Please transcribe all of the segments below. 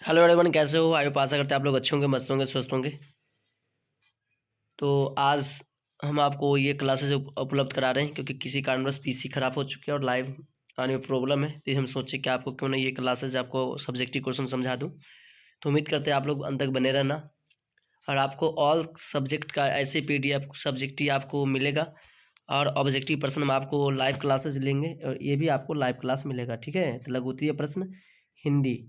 Hello everyone, कैसे हो? आयो आशा करते हैं आप लोग अच्छे होंगे, मस्त होंगे, स्वस्थ होंगे। तो आज हम आपको ये क्लासेस उपलब्ध करा रहे हैं क्योंकि किसी कारणवश पीसी ख़राब हो चुके हैं और लाइव आने में प्रॉब्लम है। तो हम सोचे कि आपको क्यों ना ये क्लासेस आपको सब्जेक्टिव क्वेश्चन समझा दूँ। तो उम्मीद करते हैं आप लोग अंत तक बने रहना और आपको ऑल सब्जेक्ट का ऐसे PDF सब्जेक्ट ही आपको मिलेगा और ऑब्जेक्टिव प्रश्न हम आपको लाइव क्लासेस लेंगे और ये भी आपको लाइव क्लास मिलेगा। ठीक है, तो लघु उत्तरीय प्रश्न हिंदी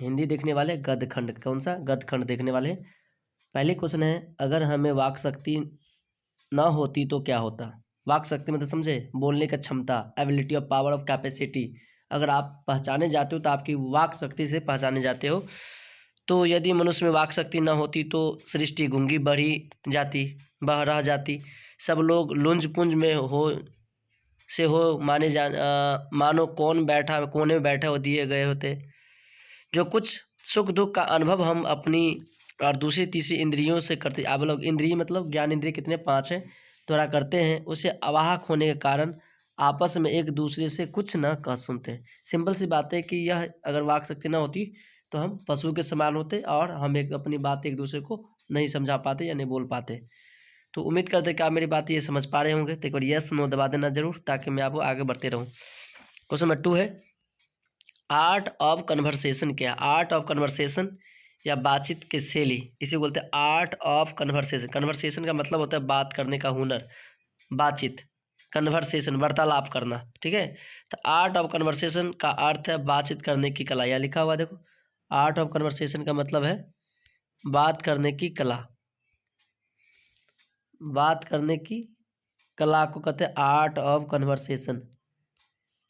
हिंदी देखने वाले गद्य खंड, कौन सा गद्य खंड देखने वाले हैं। पहले क्वेश्चन है, अगर हमें वाक शक्ति ना होती तो क्या होता। वाक शक्ति मतलब समझे, बोलने का क्षमता, ability of power of capacity. अगर आप पहचाने जाते हो तो आपकी वाक शक्ति से पहचाने जाते हो। तो यदि मनुष्य में वाक शक्ति ना होती तो सृष्टि गूंगी बढ़ी जाती, बह रह जाती। सब लोग लुंज पुंज में हो मानो कौन बैठा कोने में बैठा हो दिए गए होते। जो कुछ सुख दुख का अनुभव हम अपनी और दूसरी तीसरी इंद्रियों से करते, आप लोग इंद्रिय मतलब ज्ञान इंद्रिय कितने 5 हैं, द्वारा करते हैं, उसे अवाहक होने के कारण आपस में एक दूसरे से कुछ न कह सुनते। सिंपल सी बात है कि यह अगर वाक शक्ति ना होती तो हम पशु के समान होते और हम एक अपनी बात एक दूसरे को नहीं समझा पाते या नहीं बोल पाते। तो उम्मीद करते कि आप मेरी बात ये समझ पा रहे होंगे। तो एक बार यस नो दबा देना जरूर ताकि मैं आपको आगे बढ़ते रहूँ। क्वेश्चन नंबर 2 है, आर्ट ऑफ कन्वर्सेशन क्या है? आर्ट ऑफ कन्वर्सेशन या बातचीत की शैली, इसे बोलते हैं आर्ट ऑफ कन्वर्सेशन। कन्वर्सेशन का मतलब होता है बात करने का हुनर, बातचीत, कन्वर्सेशन वार्तालाप करना। ठीक है, तो आर्ट ऑफ कन्वर्सेशन का अर्थ है बातचीत करने की कला। यहाँ लिखा हुआ देखो, आर्ट ऑफ कन्वर्सेशन का मतलब है बात करने की कला। बात करने की कला को कहते हैं आर्ट ऑफ कन्वर्सेशन।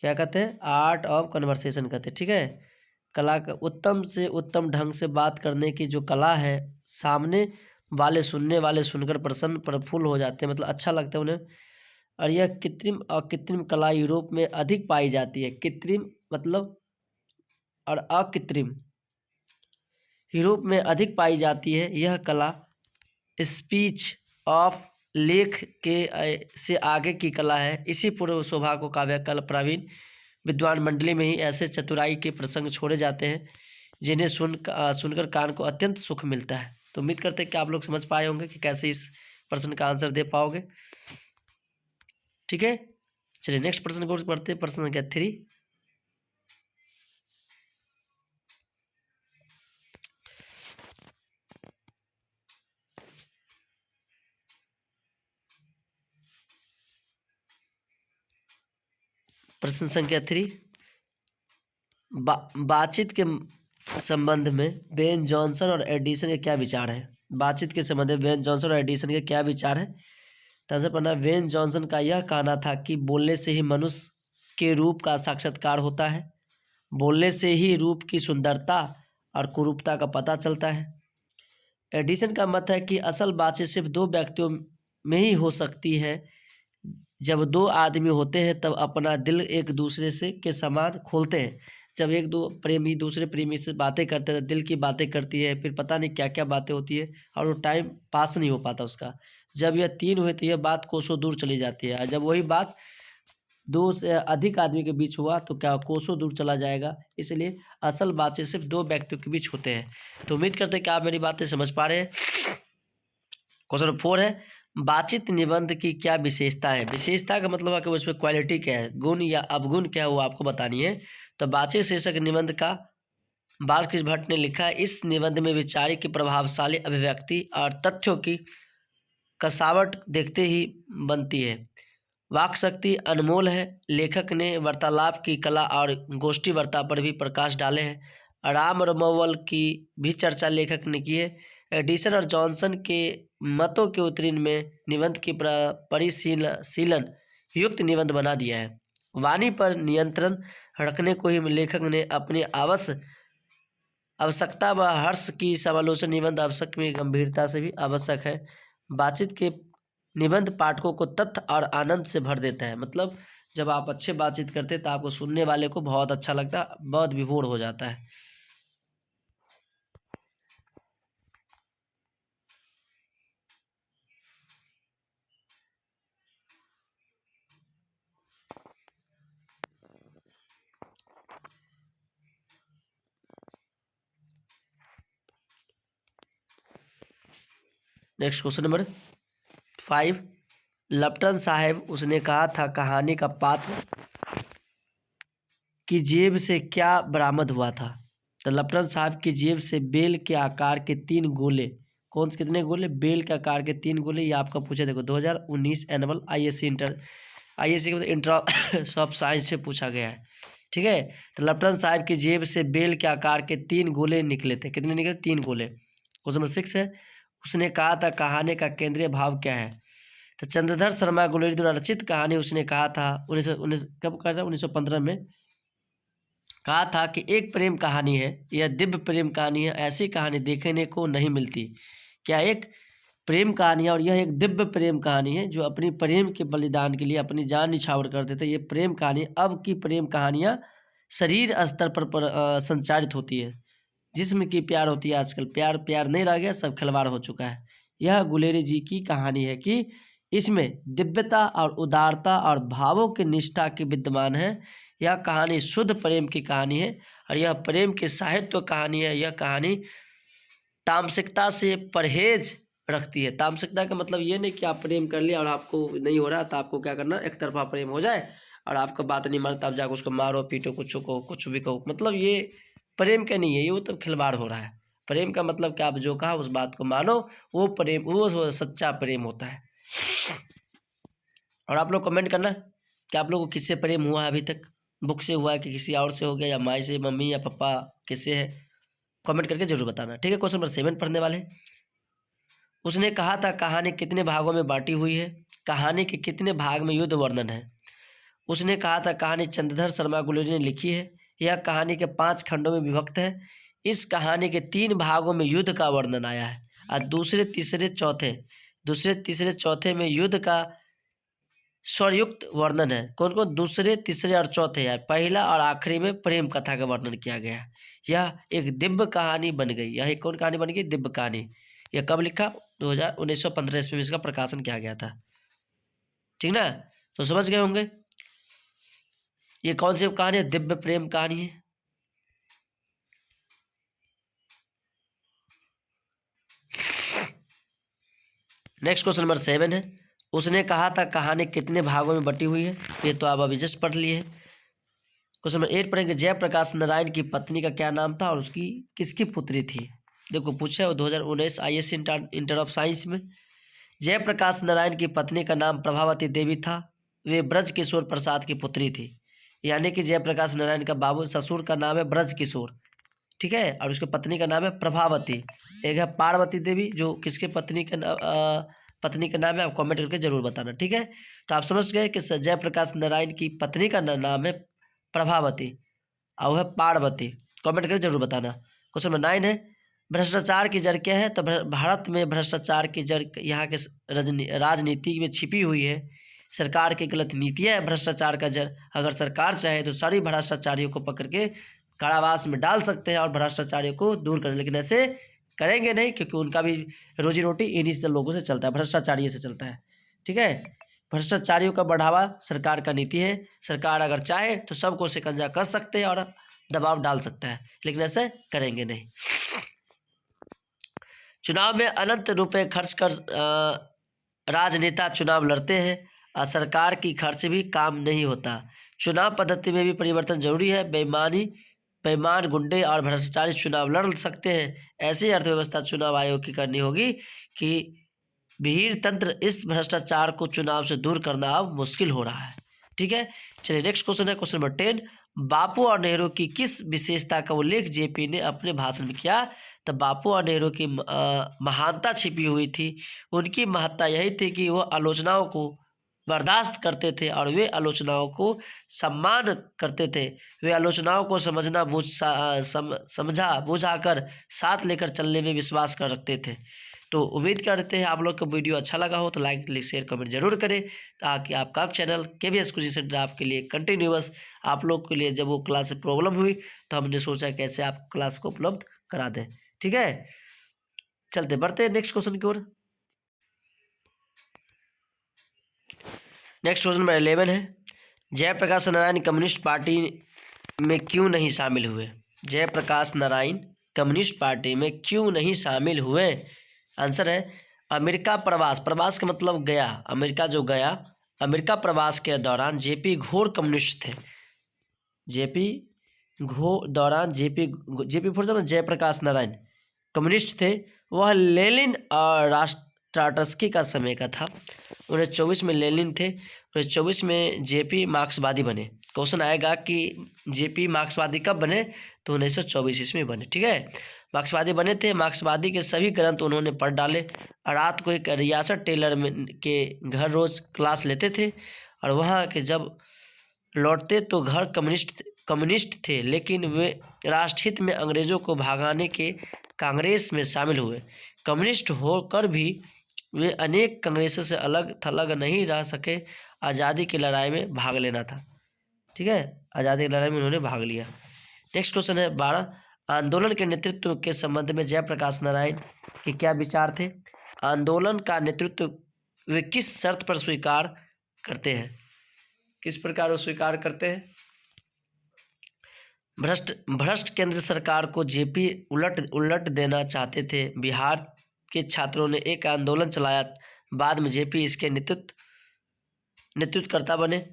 क्या कहते हैं? आर्ट ऑफ कन्वर्सेशन कहते हैं। ठीक है, कला का उत्तम से उत्तम ढंग से बात करने की जो कला है, सामने वाले सुनने वाले सुनकर प्रसन्न प्रफुल्ल हो जाते हैं, मतलब अच्छा लगता है उन्हें। और यह कृत्रिम और कृत्रिम कला यूरोप में अधिक पाई जाती है। कृत्रिम मतलब और अकृत्रिम यूरोप में अधिक पाई जाती है। यह कला स्पीच ऑफ लेख के से आगे की कला है। इसी पूर्व शोभा को काव्य कल प्रवीण विद्वान मंडली में ही ऐसे चतुराई के प्रसंग छोड़े जाते हैं जिन्हें सुनकर कान को अत्यंत सुख मिलता है। तो उम्मीद करते हैं कि आप लोग समझ पाए होंगे कि कैसे इस प्रश्न का आंसर दे पाओगे। ठीक है, चलिए नेक्स्ट प्रश्न को पढ़ते हैं। प्रश्न संख्या 3, प्रश्न संख्या 3, बातचीत के संबंध में बेन जॉनसन और एडिसन के क्या विचार है? बातचीत के संबंध में बेन जॉनसन और एडिसन के क्या विचार है? तरह पढ़ना, वेन जॉनसन का यह कहना था कि बोलने से ही मनुष्य के रूप का साक्षात्कार होता है। बोलने से ही रूप की सुंदरता और कुरूपता का पता चलता है। एडिसन का मत है कि असल बातचीत सिर्फ 2 व्यक्तियों में ही हो सकती है। जब 2 आदमी होते हैं तब अपना दिल एक दूसरे से के समान खोलते हैं। जब एक दो प्रेमी दूसरे प्रेमी से बातें करते हैं, दिल की बातें करती है, फिर पता नहीं क्या क्या बातें होती है और वो टाइम पास नहीं हो पाता उसका। जब यह 3 हुए तो यह बात कोसों दूर चली जाती है और जब वही बात 2 से अधिक आदमी के बीच हुआ तो क्या कोसों दूर चला जाएगा। इसलिए असल बातचीत सिर्फ 2 व्यक्तियों के बीच होते हैं। तो उम्मीद करते हैं कि आप मेरी बातें समझ पा रहे हैं। क्वेश्चन नंबर 4 है, बातचीत निबंध की क्या विशेषता है? विशेषता का मतलब है कि उसमें क्वालिटी क्या है, गुण या अवगुण क्या है, वो आपको बतानी है। तो बातचीत शीर्षक निबंध का बालकृष्ण भट्ट ने लिखा है, इस निबंध में विचार की प्रभावशाली अभिव्यक्ति और तथ्यों की कसावट देखते ही बनती है। वाक शक्ति अनमोल है। लेखक ने वार्तालाप की कला और गोष्ठी वार्ता पर भी प्रकाश डाले हैं। राम और मवल की भी चर्चा लेखक ने की है। एडिसन और जॉनसन के मतों के उत्तीर्ण में निबंध की परिशीलन युक्त निबंध बना दिया है। वाणी पर नियंत्रण रखने को ही लेखक ने अपनी आवश्यकता व हर्ष की समालोचना निबंध आवश्यक में गंभीरता से भी आवश्यक है। बातचीत के निबंध पाठकों को तथ्य और आनंद से भर देता है। मतलब जब आप अच्छे बातचीत करते हैं तो आपको सुनने वाले को बहुत अच्छा लगता है, बहुत विभोर हो जाता है। नेक्स्ट क्वेश्चन नंबर 5, लपटन साहब उसने कहा था कहानी का पात्र की जेब से क्या बरामद हुआ था। तो लपटन साहब की जेब से बेल के आकार के 3 गोले, कौन से कितने गोले, बेल के आकार के 3 गोले, ये आपका पूछा देखो 2019 एनुअल आईएससी के मतलब इंटर ऑफ साइंस से पूछा गया है। ठीक है, तो लपटन साहब की जेब से बेल के आकार के 3 गोले निकले थे, कितने निकले, 3 गोले। क्वेश्चन नंबर 6 है, उसने कहा था कहानी का केंद्रीय भाव क्या है। तो चंद्रधर शर्मा गुलेरी द्वारा रचित कहानी उसने कहा था 1915 में कहा था कि एक प्रेम कहानी है, यह दिव्य प्रेम कहानी है, ऐसी कहानी देखने को नहीं मिलती। क्या एक प्रेम कहानी है और यह एक दिव्य प्रेम कहानी है जो अपनी प्रेम के बलिदान के लिए अपनी जान निछावर करते थे। ये प्रेम कहानी, अब की प्रेम कहानियाँ शरीर स्तर पर संचारित होती है, जिसमें कि प्यार होती है आजकल प्यार नहीं रह गया, सब खिलवाड़ हो चुका है। यह गुलेरी जी की कहानी है कि इसमें दिव्यता और उदारता और भावों की निष्ठा की विद्यमान है। यह कहानी शुद्ध प्रेम की कहानी है और यह प्रेम की साहित्य कहानी है। यह कहानी तामसिकता से परहेज रखती है। तामसिकता का मतलब ये नहीं कि आप प्रेम कर लिया और आपको नहीं हो रहा तो आपको क्या करना, एक तरफा प्रेम हो जाए और आपका बात नहीं मानता आप जाकर उसको मारो पीटो कुछ भी कहो, मतलब ये प्रेम का नहीं है, ये मतलब खिलवाड़ हो रहा है। प्रेम का मतलब कि आप जो कहा उस बात को मानो, वो प्रेम, वो सच्चा प्रेम होता है। और आप लोग कमेंट करना कि आप लोग को किससे प्रेम हुआ है अभी तक, बुक से हुआ है कि किसी और से हो गया, या माई से, मम्मी या पापा, किससे है, कमेंट करके जरूर बताना। ठीक है, क्वेश्चन नंबर 7 पढ़ने वाले। उसने कहा था कहानी कितने भागों में बांटी हुई है। कहानी के कितने भाग में युद्ध वर्णन है। उसने कहा था कहानी चंद्रधर शर्मा गुलेरी ने लिखी है। यह कहानी के 5 खंडों में विभक्त है। इस कहानी के 3 भागों में युद्ध का वर्णन आया है और दूसरे तीसरे चौथे में युद्ध का स्वरयुक्त वर्णन है। कौन कौन, दूसरे तीसरे और चौथे है। पहला और आखिरी में प्रेम कथा का वर्णन किया गया है। यह एक दिव्य कहानी बन गई। यह एक कौन कहानी बन गई, दिव्य कहानी। यह कब लिखा, 1915 ईस्वी में इसका प्रकाशन किया गया था। ठीक ना, तो समझ गए होंगे ये कौन सी कहानी है, दिव्य प्रेम कहानी है। नेक्स्ट क्वेश्चन नंबर 7 है, उसने कहा था कहानी कितने भागों में बटी हुई है। ये तो आप अभी जस्ट पढ़ लिए। क्वेश्चन नंबर 8 पढ़ेंगे, जयप्रकाश नारायण की पत्नी का क्या नाम था और उसकी किसकी पुत्री थी। देखो पूछा है 2019 आईएससी इंटर ऑफ साइंस में। जयप्रकाश नारायण की पत्नी का नाम प्रभावती देवी था। वे ब्रज किशोर प्रसाद की पुत्री थी। यानी कि जयप्रकाश नारायण का बाबू ससुर का नाम है ब्रज किशोर, ठीक है, और उसकी पत्नी का नाम है प्रभावती। एक है पार्वती देवी, जो किसके पत्नी का नाम है, आप कमेंट करके जरूर बताना। ठीक है, तो आप समझ गए कि जयप्रकाश नारायण की पत्नी का नाम है प्रभावती और है पार्वती। कमेंट करके जरूर बताना। क्वेश्चन नंबर 9 है, भ्रष्टाचार की जड़ क्या है। तो भारत में भ्रष्टाचार की जड़ यहाँ के राजनीति में छिपी हुई है। सरकार की गलत नीतियाँ है भ्रष्टाचार का जड़। अगर सरकार चाहे तो सारी भ्रष्टाचारियों को पकड़ के कारावास में डाल सकते हैं और भ्रष्टाचारियों को दूर करें, लेकिन ऐसे करेंगे नहीं, क्योंकि उनका भी रोजी रोटी इन्हीं से लोगों से चलता है, भ्रष्टाचारी से चलता है। ठीक है, भ्रष्टाचारियों का बढ़ावा सरकार का नीति है। सरकार अगर चाहे तो सबको शिकंजा कर सकते हैं और दबाव डाल सकता है, लेकिन ऐसे करेंगे नहीं। चुनाव में अनंत रुपए खर्च कर राजनेता चुनाव लड़ते हैं और सरकार की खर्च भी काम नहीं होता। चुनाव पद्धति में भी परिवर्तन जरूरी है। बेईमान गुंडे और भ्रष्टाचारी चुनाव लड़ सकते हैं। ऐसी अर्थव्यवस्था चुनाव आयोग की करनी होगी कि भीड़ तंत्र इस भ्रष्टाचार को चुनाव से दूर करना अब मुश्किल हो रहा है। ठीक है, चलिए नेक्स्ट क्वेश्चन है, क्वेश्चन नंबर 10, बापू और नेहरू की किस विशेषता का उल्लेख जेपी ने अपने भाषण में किया। तो बापू और नेहरू की महानता छिपी हुई थी। उनकी महत्ता यही थी कि वो आलोचनाओं को बर्दाश्त करते थे और वे आलोचनाओं को सम्मान करते थे। वे आलोचनाओं को समझा बुझाकर साथ लेकर चलने में विश्वास कर रखते थे। तो उम्मीद करते हैं आप लोग को वीडियो अच्छा लगा हो तो लाइक शेयर कमेंट जरूर करें, ताकि आपका चैनल KVS कोचिंग सेंटर आपके लिए कंटिन्यूअस आप लोग के लिए, जब वो क्लास से प्रॉब्लम हुई तो हमने सोचा कैसे आप क्लास को उपलब्ध करा दें। ठीक है, चलते बढ़ते हैं नेक्स्ट क्वेश्चन की ओर। नेक्स्ट क्वेश्चन नंबर 11 है, जयप्रकाश नारायण कम्युनिस्ट पार्टी में क्यों नहीं शामिल हुए। जयप्रकाश नारायण कम्युनिस्ट पार्टी में क्यों नहीं शामिल हुए। आंसर है अमेरिका प्रवास, प्रवास का मतलब गया, अमेरिका जो गया, अमेरिका प्रवास के दौरान जेपी घोर कम्युनिस्ट थे। JP JP for Jayaprakash Narayan communist थे। वह लेनिन और ट्राटस्की का समय का था। 1924 में लेनिन थे, 1924 में जेपी मार्क्सवादी बने। क्वेश्चन आएगा कि जेपी मार्क्सवादी कब बने, तो 1924 ईस्वी में बने। ठीक है, मार्क्सवादी बने थे। मार्क्सवादी के सभी ग्रंथ उन्होंने पढ़ डाले। रात को एक रियासत टेलर में के घर रोज क्लास लेते थे, और वहाँ के जब लौटते तो घर कम्युनिस्ट थे, लेकिन वे राष्ट्रहित में अंग्रेजों को भगाने के कांग्रेस में शामिल हुए। कम्युनिस्ट होकर भी वे अनेक कांग्रेसों से अलग थलग नहीं रह सके। आज़ादी की लड़ाई में भाग लेना था। ठीक है, आज़ादी की लड़ाई में उन्होंने भाग लिया। नेक्स्ट क्वेश्चन है 12, आंदोलन के नेतृत्व के संबंध में जयप्रकाश नारायण के क्या विचार थे। आंदोलन का नेतृत्व वे किस शर्त पर स्वीकार करते हैं, किस प्रकार वो स्वीकार करते हैं। भ्रष्ट केंद्र सरकार को जेपी उलट देना चाहते थे। बिहार के छात्रों ने एक आंदोलन चलाया, बाद में जेपी इसके नेतृत्वकर्ता बने।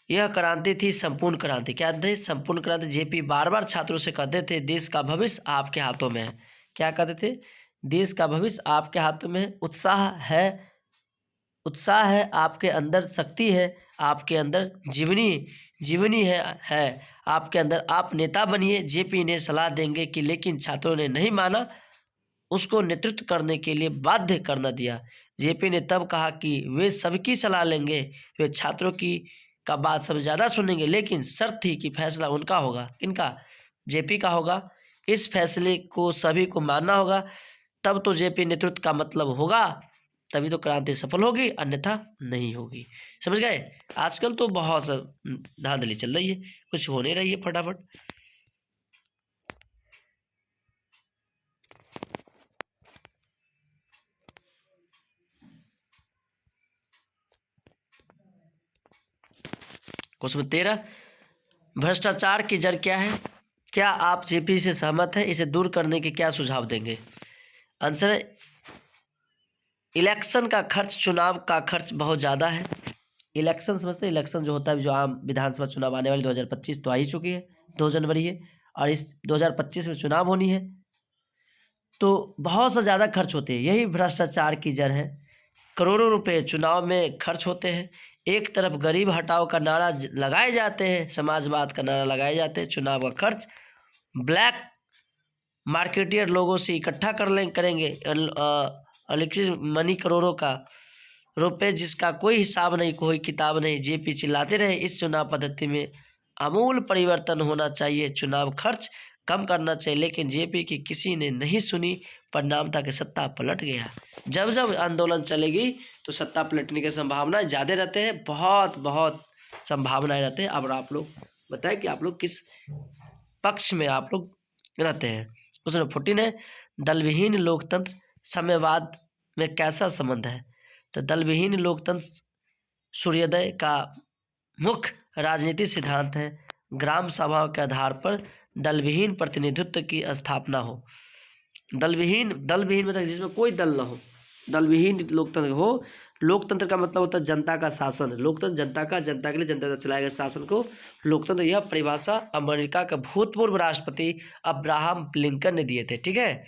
यह क्रांति थी संपूर्ण क्रांति। क्या थे? संपूर्ण क्रांति। जेपी बार बार छात्रों से कहते थे देश का भविष्य आपके हाथों में है। क्या कहते थे? देश का भविष्य आपके हाथों में है। उत्साह है, आपके अंदर शक्ति है, आपके अंदर जीवनी है आपके अंदर, आप नेता बनिए। जेपी ने सलाह देंगे कि, लेकिन छात्रों ने नहीं माना, उसको नेतृत्व करने के लिए बाध्य करना दिया। जेपी ने तब कहा कि वे सबकी सलाह लेंगे, वे छात्रों की का बात सब ज़्यादा सुनेंगे, लेकिन शर्त थी कि फैसला उनका होगा। किनका? जेपी का होगा। इस फैसले को सभी को मानना होगा, तब तो जेपी नेतृत्व का मतलब होगा, तभी तो क्रांति सफल होगी, अन्यथा नहीं होगी। समझ गए? आजकल तो बहुत धांधली चल रही है, कुछ हो नहीं रही है फटाफट। क्वेश्चन 13, भ्रष्टाचार की जड़ क्या है। क्या आप जेपी से सहमत हैं? इसे दूर करने के क्या सुझाव देंगे? आंसर है इलेक्शन का खर्च, चुनाव का खर्च बहुत ज़्यादा है। इलेक्शन समझते हैं? इलेक्शन जो होता है, जो आम विधानसभा चुनाव आने वाली 2025 तो आ ही चुकी है, 2 जनवरी है, और इस 2025 में चुनाव होनी है, तो बहुत से ज़्यादा खर्च होते हैं। यही भ्रष्टाचार की जड़ है। करोड़ों रुपए चुनाव में खर्च होते हैं। एक तरफ गरीब हटाओ का नारा लगाए जाते हैं, समाजवाद का नारा लगाए जाते हैं, चुनाव का खर्च ब्लैक मार्केटियर लोगों से इकट्ठा करेंगे इलेक्ट्रिक मनी, करोड़ों का रुपए जिसका कोई हिसाब नहीं, कोई किताब नहीं। जेपी चिल्लाते रहे इस चुनाव पद्धति में आमूल परिवर्तन होना चाहिए, चुनाव खर्च कम करना चाहिए, लेकिन जेपी की किसी ने नहीं सुनी। परिणाम था कि सत्ता पलट गया। जब जब आंदोलन चलेगी तो सत्ता पलटने की संभावनाएं ज़्यादा रहते हैं, बहुत संभावनाएं रहते हैं। अब आप लोग बताएं कि आप लोग किस पक्ष में आप लोग रहते हैं। क्वेश्चन 14 है, दलविहीन लोकतंत्र साम्यवाद में कैसा संबंध है। तो दलविहीन लोकतंत्र सूर्योदय का मुख्य राजनीतिक सिद्धांत है। ग्राम सभाओं के आधार पर दलविहीन प्रतिनिधित्व की स्थापना हो। दलविहीन मतलब जिसमें कोई दल ना हो, दलविहीन लोकतंत्र हो। लोकतंत्र का मतलब होता है जनता का शासन। लोकतंत्र जनता के लिए, जनता का चलाए गए शासन को लोकतंत्र, यह परिभाषा अमेरिका का भूतपूर्व राष्ट्रपति अब्राहम लिंकन ने दिए थे। ठीक है,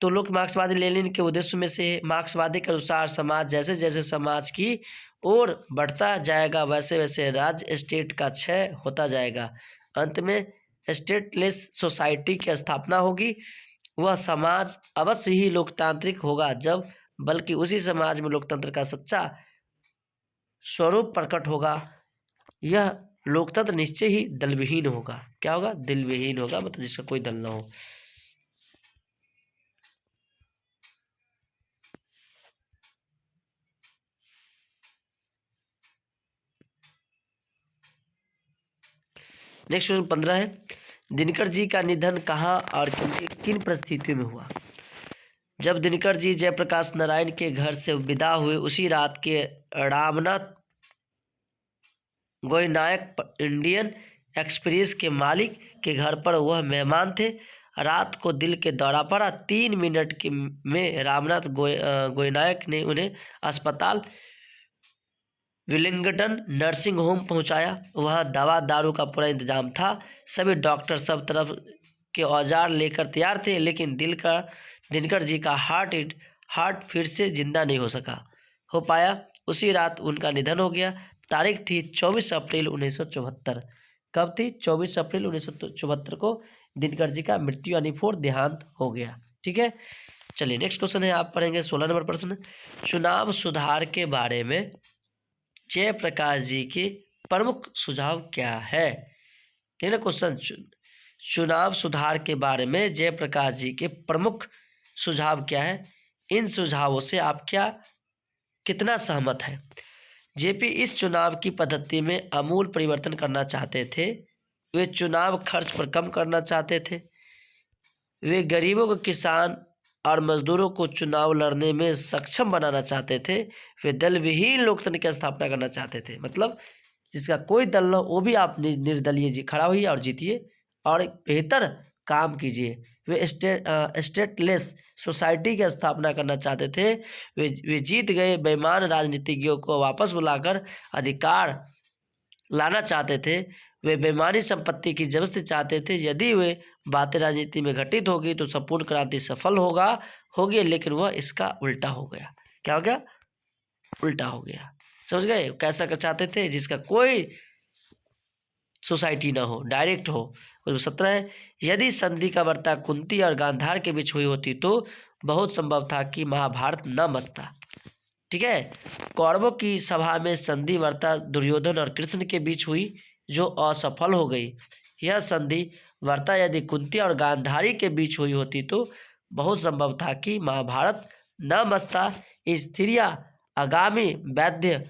तो लोक मार्क्सवादी लेनिन के उद्देश्य में से, मार्क्सवादी के अनुसार समाज जैसे जैसे समाज की ओर बढ़ता जाएगा, वैसे वैसे राज्य स्टेट का क्षय होता जाएगा। अंत में स्टेटलेस सोसाइटी की स्थापना होगी। वह समाज अवश्य ही लोकतांत्रिक होगा जब, बल्कि उसी समाज में लोकतंत्र का सच्चा स्वरूप प्रकट होगा। यह लोकतंत्र निश्चय ही दलविहीन होगा। क्या होगा? दलविहीन होगा, मतलब जिसका कोई दल ना हो। नेक्स्ट क्वेश्चन 15 है, दिनकर जी का निधन कहाँ और किन परिस्थितियों में हुआ। जब दिनकर जी जयप्रकाश नारायण के घर से विदा हुए, उसी रात के रामनाथ गोयनायक इंडियन एक्सप्रेस के मालिक के घर पर वह मेहमान थे। रात को दिल के दौरा पड़ा। 3 मिनट में रामनाथ गोयनायक ने उन्हें अस्पताल विलिंगटन नर्सिंग होम पहुंचाया। वहां दवा दारू का पूरा इंतजाम था। सभी डॉक्टर सब तरफ के औजार लेकर तैयार थे, लेकिन दिनकर जी का हार्ट फिर से जिंदा नहीं हो पाया। उसी रात उनका निधन हो गया। तारीख थी 24 अप्रैल 1974। कब थी? 24 अप्रैल 1974 को दिनकर जी का मृत्यु यानी देहांत हो गया। ठीक है, चलिए नेक्स्ट क्वेश्चन है, आप पढ़ेंगे 16 नंबर प्रश्न। चुनाव सुधार के बारे में जयप्रकाश जी के प्रमुख सुझाव क्या है? ठीक है क्वेश्चन, चुनाव सुधार के बारे में जयप्रकाश जी के प्रमुख सुझाव क्या है? इन सुझावों से आप कितना सहमत हैं? जेपी इस चुनाव की पद्धति में आमूल परिवर्तन करना चाहते थे। वे चुनाव खर्च पर कम करना चाहते थे। वे गरीबों को, किसान और मजदूरों को चुनाव लड़ने में सक्षम बनाना चाहते थे। वे दल विहीन लोकतंत्र की स्थापना करना चाहते थे। मतलब जिसका कोई दल न, वो भी आप निर्दलीय खड़ा होइए और जीतिए और एक बेहतर काम कीजिए। वे स्टेटलेस सोसाइटी की स्थापना करना चाहते थे। वे जीत गए बेईमान राजनीतिज्ञों को वापस बुलाकर अधिकार लाना चाहते थे। वे बेईमानी संपत्ति की जबरदस्ती चाहते थे। यदि वे बातें राजनीति में घटित होगी तो संपूर्ण क्रांति सफल होगी, लेकिन वह इसका उल्टा हो गया। क्या हो गया? उल्टा हो गया। समझ गए? कैसा चाहते थे? जिसका कोई सोसाइटी ना हो, डायरेक्ट हो। 17 है, यदि संधि का वार्ता कुंती और गांधार के बीच हुई होती तो बहुत संभव था कि महाभारत न मचता। ठीक है, कौरवों की सभा में संधि वार्ता दुर्योधन और कृष्ण के बीच हुई, जो असफल हो गई। यह संधि वार्ता यदि कुंती और गांधारी के बीच हुई होती तो बहुत संभव था कि महाभारत न मचता। स्त्रियां आगामी वैद्य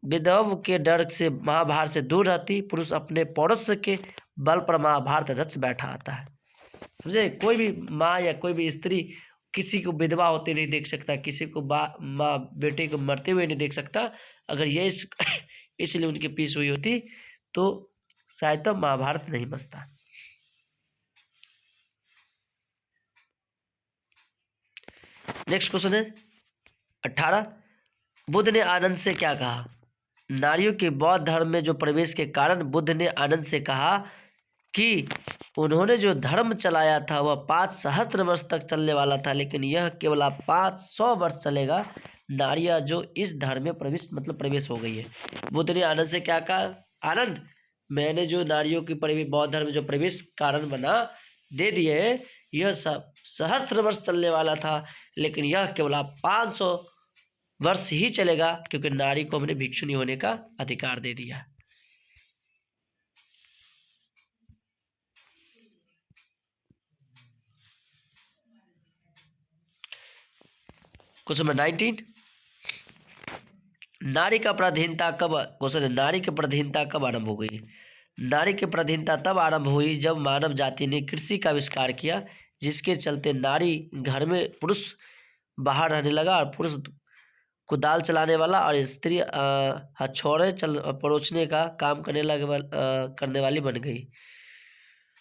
विधव के डर से महाभारत से दूर रहती। पुरुष अपने पौरुष के बल पर महाभारत रच बैठा आता है। समझे? कोई भी माँ या कोई भी स्त्री किसी को विधवा होते नहीं देख सकता, किसी को माँ बेटे को मरते हुए नहीं देख सकता। अगर ये इसलिए उनकी पीस हुई होती तो शायद तो महाभारत नहीं बचता। नेक्स्ट क्वेश्चन है 18। बुद्ध ने आनंद से क्या कहा? नारियों के बौद्ध धर्म में जो प्रवेश के कारण बुद्ध ने आनंद से कहा कि उन्होंने जो धर्म चलाया था वह 5 सहस्त्र वर्ष तक चलने वाला था, लेकिन यह केवल 500 वर्ष चलेगा। नारियां जो इस धर्म में प्रवेश हो गई है। बुद्ध ने आनंद से क्या कहा? आनंद, मैंने जो नारियों की बौद्ध धर्म में जो प्रवेश कारण बना दे दिए, यह सब सहस्त्र वर्ष चलने वाला था, लेकिन यह केवल 500 वर्ष ही चलेगा, क्योंकि नारी को हमने भिक्षुणी होने का अधिकार दे दिया। Question number 19। नारी का पराधीनता कब नारी की पराधीनता कब आरंभ हो गई? नारी की पराधीनता तब आरंभ हुई जब मानव जाति ने कृषि का आविष्कार किया, जिसके चलते नारी घर में, पुरुष बाहर रहने लगा, और पुरुष कुदाल चलाने वाला और स्त्री हथौड़े परोसने का काम करने वाली बन गई।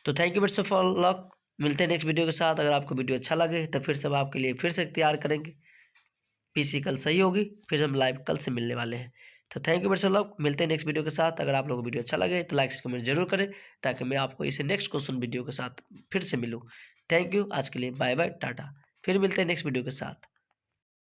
तो थैंक यू बेट्स फॉर लक। मिलते हैं नेक्स्ट वीडियो के साथ। अगर आपको वीडियो अच्छा लगे तो फिर से हम आपके लिए फिर से तैयार करेंगे। पीसी कल सही होगी, फिर हम लाइव कल से मिलने वाले हैं। तो थैंक यू बेट्स फॉर लक। मिलते हैं नेक्स्ट वीडियो के साथ। अगर आप लोगों को वीडियो अच्छा लगे तो लाइक कमेंट जरूर करें, ताकि मैं आपको इसे नेक्स्ट क्वेश्चन वीडियो के साथ फिर से मिलूँ। थैंक यू, आज के लिए बाय बाय, टाटा। फिर मिलते हैं नेक्स्ट वीडियो के साथ।